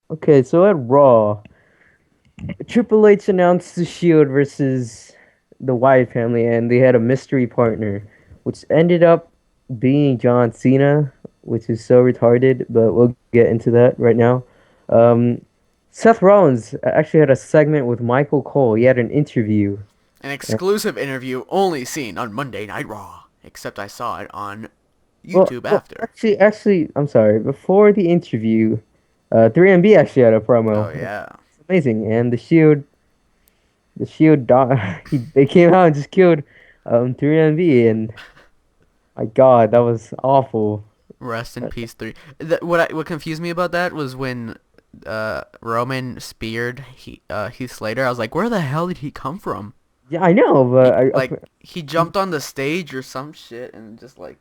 Okay, so at Raw, Triple H announced the Shield versus the Wyatt family, and they had a mystery partner, which ended up being John Cena, which is so retarded, but we'll get into that right now. Um, Seth Rollins actually had a segment with Michael Cole. He had an interview. An exclusive interview only seen on Monday Night Raw, except I saw it on YouTube Well, after. actually, I'm sorry. Before the interview, 3MB actually had a Oh promo. yeah. It's amazing, and they came out and just killed 3MB, and my God, that was awful. Rest in peace, three. What confused me about that was when Roman speared Heath Slater. I was like, where the hell did he come from? Yeah, I know, but He jumped on the stage or some shit and just like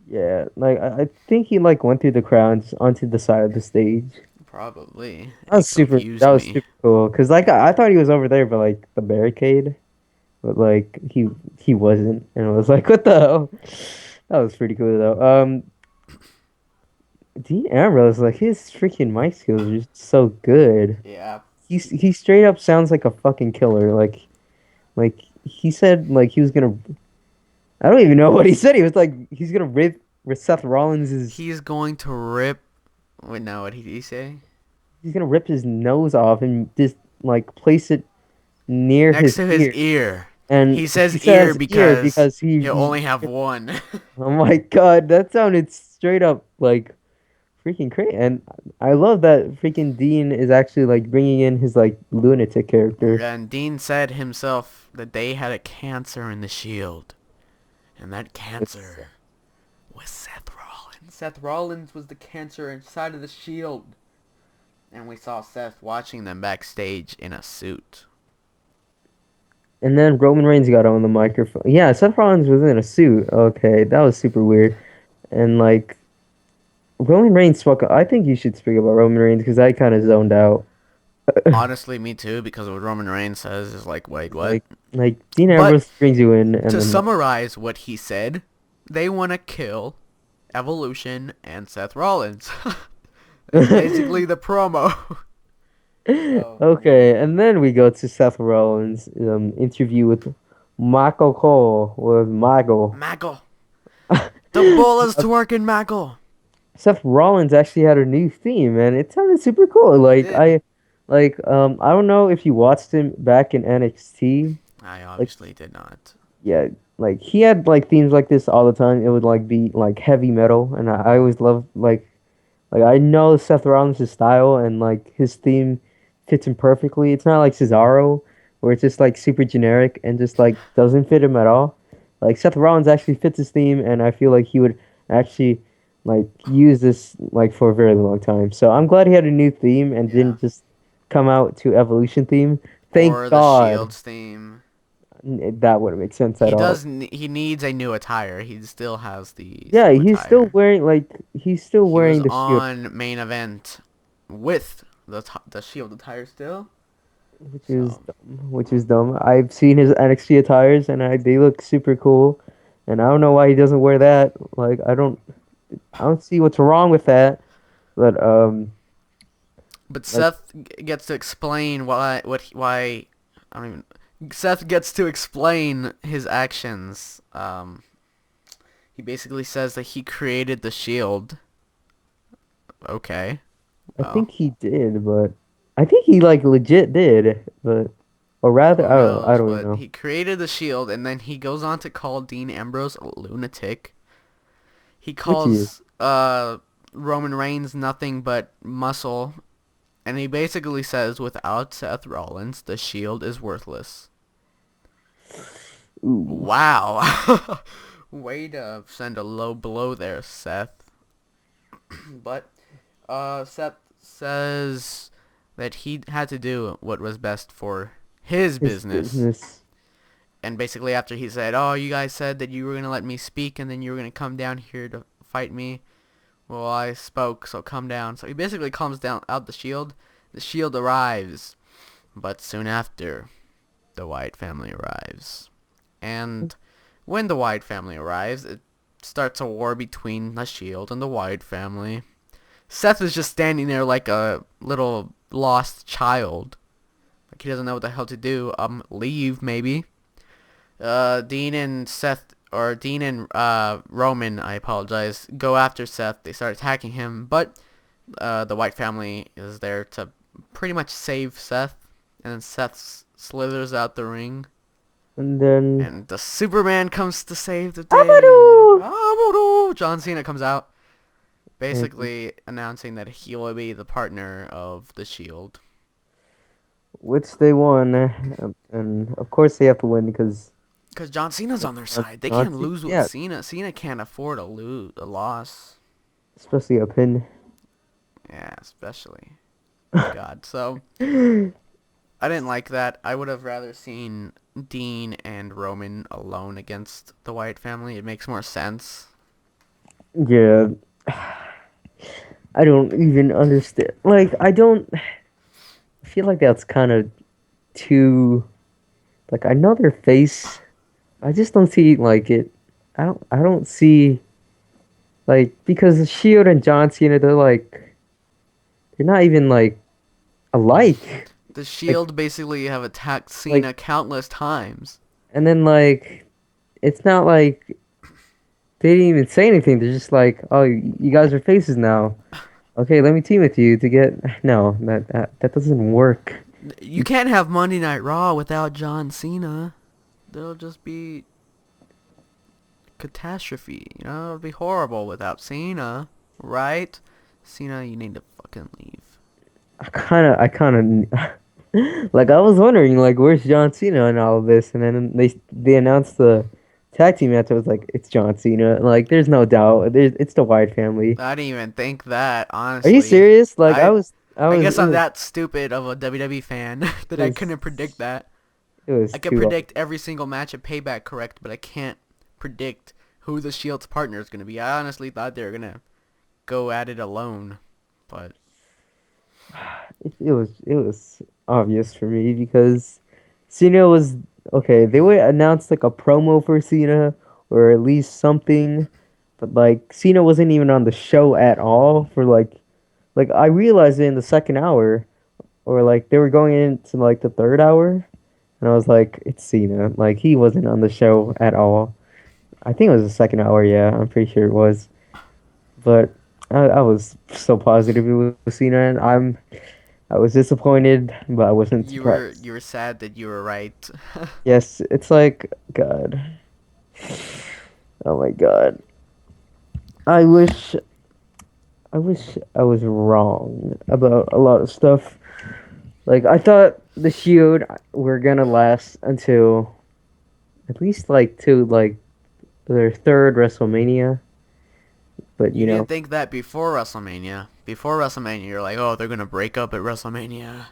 yeah, like I think he like went through the crowds onto the side of the stage. probably That it was super. confused That was me. super cool. Cause like I thought he was over there, but like the barricade, but like he wasn't, and I was like, what the hell? That was pretty cool though. Dean Ambrose, like his freaking mic skills are just so good. Yeah. He straight up sounds like a fucking killer. Like he said like he was gonna. I don't even know what he said. He was like he's gonna rip Seth Rollins's. He's going to rip. Wait, now what did he say? He's gonna rip his nose off and just like place it near Next his to his ear. ear. And He he says ear says ear because because he he'll only have one. oh my God, that sounded straight up like freaking crazy. And I love that freaking Dean is actually like bringing in his like lunatic character. And Dean said himself that they had a cancer in the Shield. And that It's cancer was Seth Rollins. Seth Rollins was the cancer inside of the Shield. And we saw Seth watching them backstage in a suit. And then Roman Reigns got on the microphone. Yeah, Seth Rollins was in a suit. Okay, that was super weird. And like Roman Reigns spoke. I think you should speak about Roman Reigns because I kind of zoned out. Honestly, me too, because what Roman Reigns says is like, wait, what? Like Dean But Ambrose brings you in, and to then like, summarize what he said, they want to kill Evolution and Seth Rollins. That's basically the promo. Oh man. okay, and then we go to Seth Rollins' interview with Michael Cole with Michael. Maggle. The ball is twerking, Maggle. Seth Rollins actually had a new theme, and it sounded super cool. He did. I don't know if you watched him back in NXT. I Like, obviously did not. yeah, like he had like themes like this all the time. It would like be like heavy metal, and I always loved like I know Seth Rollins' style, and like his theme fits him perfectly. It's not like Cesaro, where it's just like super generic and just like doesn't fit him at all. Like Seth Rollins actually fits his theme, and I feel like he would actually like use this like for a very long time. So I'm glad he had a new theme and Yeah. didn't just come out to Evolution theme. Thank Or the God. Shield's theme. That wouldn't make sense at all. He needs a new attire. He still has the Yeah, same attire. he's still He was wearing the shield, on main event with the Shield attire still. which is So dumb, which is dumb. I've seen his NXT attires and they look super cool, and I don't know why he doesn't wear that. Like I don't see what's wrong with that. But but like Seth gets to explain why I don't even Seth gets to explain his actions. He basically says that he created the Shield. Okay, I well, think he did, but I think he like legit did, but or rather who I knows? don't But know. he created the Shield, and then he goes on to call Dean Ambrose a lunatic. He Which he is. calls Roman Reigns nothing but muscle, and he basically says without Seth Rollins, the Shield is worthless. Ooh. Wow. Way to send a low blow there, Seth. But Seth says that he had to do what was best for his His business. business. And basically after he said, "Oh, you guys said that you were going to let me speak and then you were going to come down here to fight me." Well, I spoke, so come down. So he basically comes down out the Shield. The Shield arrives, but soon after, the Wyatt family arrives. And when the Wyatt family arrives, it starts a war between the Shield and the Wyatt family. Seth is just standing there like a little lost child. Like he doesn't know what the hell to do. Leave maybe. Dean and Seth, or Dean and Roman, I apologize, go after Seth. They start attacking him, but the Wyatt family is there to pretty much save Seth. And then Seth slithers out the ring. And then And the Superman comes to save the day. Amado! John Cena comes out, And basically announcing that he will be the partner of the Shield. which they won, and of course they have to win because Because John Cena's on their side. They can't Nazi, lose with yeah, Cena. Cena can't afford a loss. especially a pin. Yeah, especially. My God. So, I didn't like that. I would have rather seen Dean and Roman alone against the Wyatt family. It makes more sense. Yeah, I don't even understand. Like, I don't. I feel like that's kind of too. Like, I know their face. I just don't see like it. I don't see like because Shield and John Cena, they're not even like alike. The Like Shield basically have attacked like Cena countless times. and then like it's not like they didn't even say anything. They're just like, oh, you guys are faces now. Okay, let me team with you to get. No, that doesn't work. You can't have Monday Night Raw without John Cena. There'll just be catastrophe. You know, it'll be horrible without Cena, right? Cena, you need to fucking leave. I kind of, like I was wondering, like, where's John Cena in all of this? And then they announced the tag team match. I was like, it's John Cena. Like, there's no doubt. It's the Wyatt family. I didn't even think that, Are you honestly. serious? Like, I I I was, guess I'm that stupid of a WWE fan that it I was, couldn't predict that. it was I could too obvious. predict every single match at Payback correct, but I can't predict who the Shield's partner is going to be. I honestly thought they were going to go at it alone, but It was obvious for me because Cena was okay. They would announce like a promo for Cena or at least something, but like Cena wasn't even on the show at all for like I realized it in the second hour or like they were going into like the third hour and I was like it's Cena. Like he wasn't on the show at all. I think it was the second hour, yeah, I'm pretty sure it was. But I was so positive it was Cena and I was disappointed, but I wasn't surprised. you were sad that you were right. Yes, it's like God. Oh my God. I wish I was wrong about a lot of stuff. Like I thought the Shield were gonna last until at least like to like their third WrestleMania, but You didn't think that before WrestleMania. Before WrestleMania, you're like, oh, they're going to break up at WrestleMania.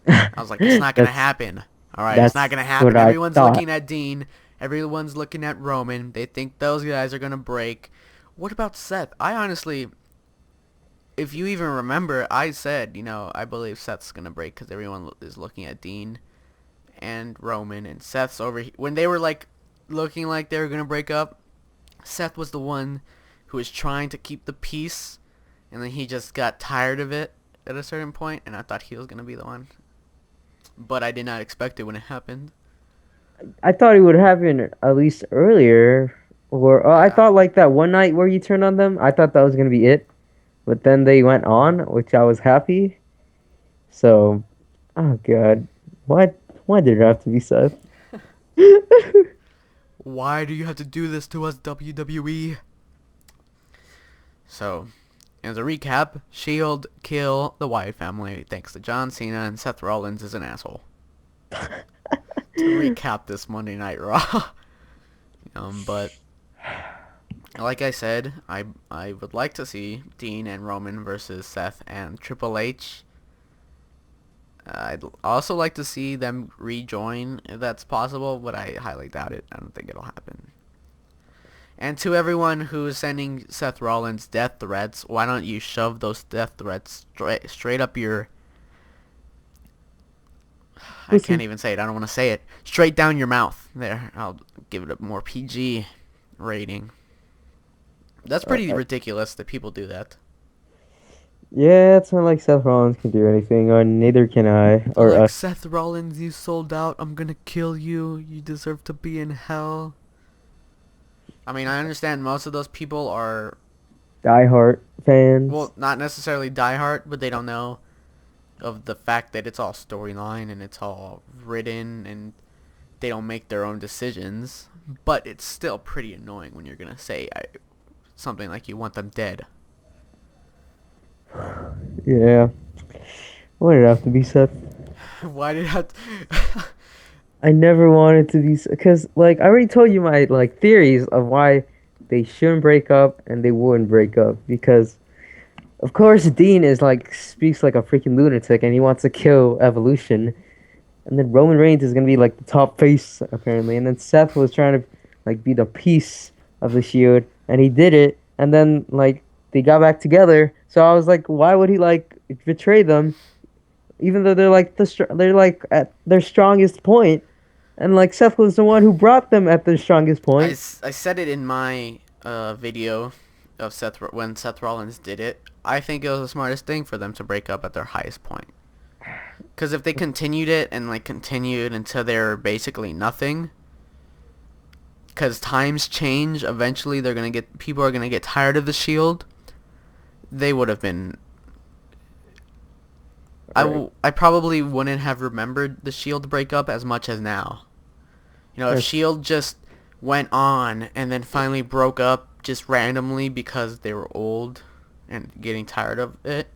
I was like, it's not going to that's happen. All right, it's not that's going to what happen. I Everyone's thought. looking at Dean. Everyone's looking at Roman. They think those guys are going to break. What about Seth? I honestly, if you even remember, I said, I believe Seth's going to break because everyone is looking at Dean and Roman. And Seth's over. When they were like looking like they were going to break up, Seth was the one who was trying to keep the peace. And then he just got tired of it at a certain point, and I thought he was going to be the one. But I did not expect it when it happened. I thought it would happen at least earlier, or I Yeah. thought like that one night where you turned on them. I thought that was gonna be it, but then they went on, which I was happy. So, oh God, why did it have to be Seth? Why do you have to do this to us, WWE? So, as a recap, Shield kill the Wyatt family thanks to John Cena and Seth Rollins is an asshole. To recap this Monday Night Raw. But like I said, I would like to see Dean and Roman versus Seth and Triple H. I'd also like to see them rejoin if that's possible, but I highly doubt it. I don't think it'll happen. And to everyone who is sending Seth Rollins death threats, why don't you shove those death threats straight up your... I can't Listen, even say it. I don't want to say it. Straight down your mouth. There, I'll give it a more PG rating. That's pretty uh, ridiculous that people do that. Yeah, it's not like Seth Rollins can do anything, or neither can I, They're or like, us. Seth Rollins, you sold out. I'm gonna kill you. You deserve to be in hell. I mean, I understand most of those people are, Diehard fans. well, not necessarily diehard, but they don't know of the fact that it's all storyline and it's all written and they don't make their own decisions. But it's still pretty annoying when you're gonna say something like you want them dead. Yeah. Why did it have to be Seth? Why did I? I never wanted to be, because like I already told you my like theories of why they shouldn't break up and they wouldn't break up because of course Dean is like speaks like a freaking lunatic and he wants to kill Evolution. And then Roman Reigns is gonna be like the top face apparently. And then Seth was trying to like be the piece of the Shield, and he did it. And then like they got back together. So I was like, why would he like betray them, even though they're like they're like at their strongest point, and like Seth was the one who brought them at their strongest point. I said it in my video of when Seth Rollins did it. I think it was the smartest thing for them to break up at their highest point. Because if they continued it and like continued until they're basically nothing, because times change, eventually people are gonna get tired of the Shield. They would have been. Right. I probably wouldn't have remembered the Shield breakup as much as now. You know, if That's Shield just went on and then finally broke up just randomly because they were old and getting tired of it,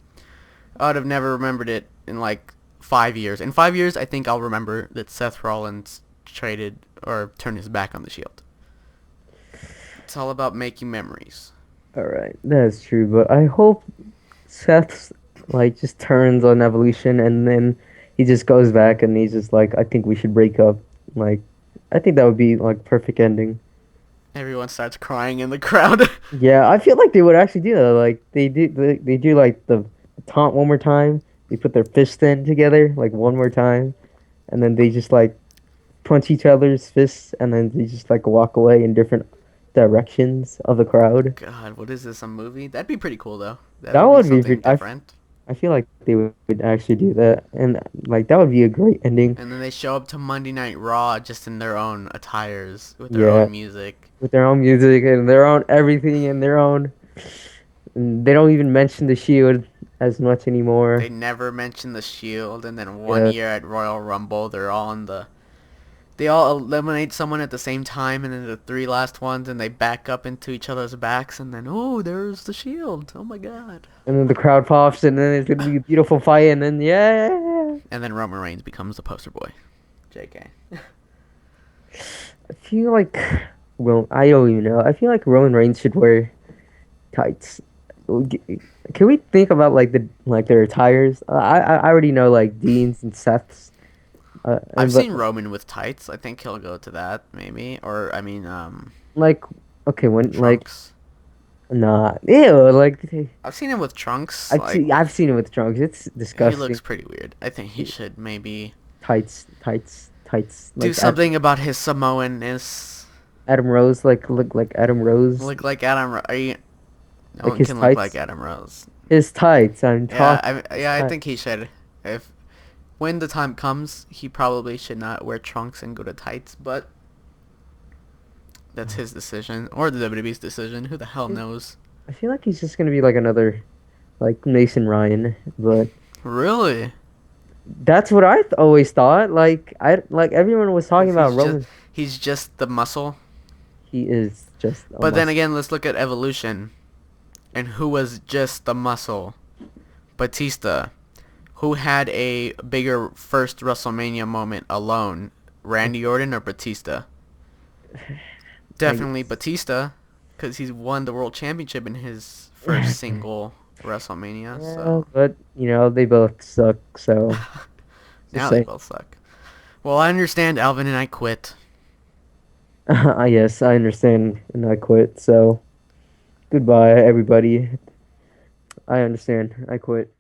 I would have never remembered it in like 5 years. In 5 years, I think I'll remember that Seth Rollins traded or turned his back on the Shield. It's all about making memories. all right. That's true, but I hope Seth's like just turns on Evolution and then he just goes back and he's just like, I think we should break up. Like, I think that would be like perfect ending. Everyone starts crying in the crowd. Yeah, I feel like they would actually do that. Like they do like the taunt one more time. They put their fists in together like one more time, and then they just like punch each other's fists, and then they just like walk away in different directions of the crowd. God, what is this? A movie? That'd be pretty cool though. That That would be would be something different. I feel like they would actually do that, and like that would be a great ending. And then they show up to Monday Night Raw just in their own attires with their Yeah, own music. with their own music and their own everything and their own. And they don't even mention the Shield as much anymore. They never mention the Shield, and then one Yeah. year at Royal Rumble, they all eliminate someone at the same time, and then the three last ones, and they back up into each other's backs, and then oh, there's the Shield. Oh my God. And then the crowd pops, and then it's gonna be a beautiful fight, and then yeah, And then Roman Reigns becomes the poster boy. JK. I feel like, well, I don't even know. I feel like Roman Reigns should wear tights. Can we think about like their attires? I already know like Dean's and Seth's, I've and but seen Roman with tights. I think he'll go to that maybe, or I mean, like okay when like trunks. nah ew like I've seen him with trunks. Like I've seen it with trunks. It's he looks disgusting. pretty weird. I think he should maybe Tights do like something about his Samoanness. Adam Rose like look like Adam Rose Look like Are you? No like one his can look like tights. Adam Rose. His tights. I'm Yeah, talking. His I tights. think he should. If when the time comes, he probably should not wear trunks and go to tights. But that's his decision or the WWE's decision. Who the hell knows? I feel like he's just gonna be like another like Mason Ryan, but Really? that's what I always thought. Like I like everyone was talking Because about Roman. he's just the muscle. He is just a But then must. again, let's look at Evolution, and who was just the muscle? Batista. Who had a bigger first WrestleMania moment alone? Randy Orton or Batista? Like, Definitely Batista, because he's won the world championship in his first single WrestleMania. yeah, So but you know they both suck. So just now they say both suck. Well, I understand, Alvin, and I quit. yes, I understand, and I quit. So goodbye, everybody. I understand. I quit.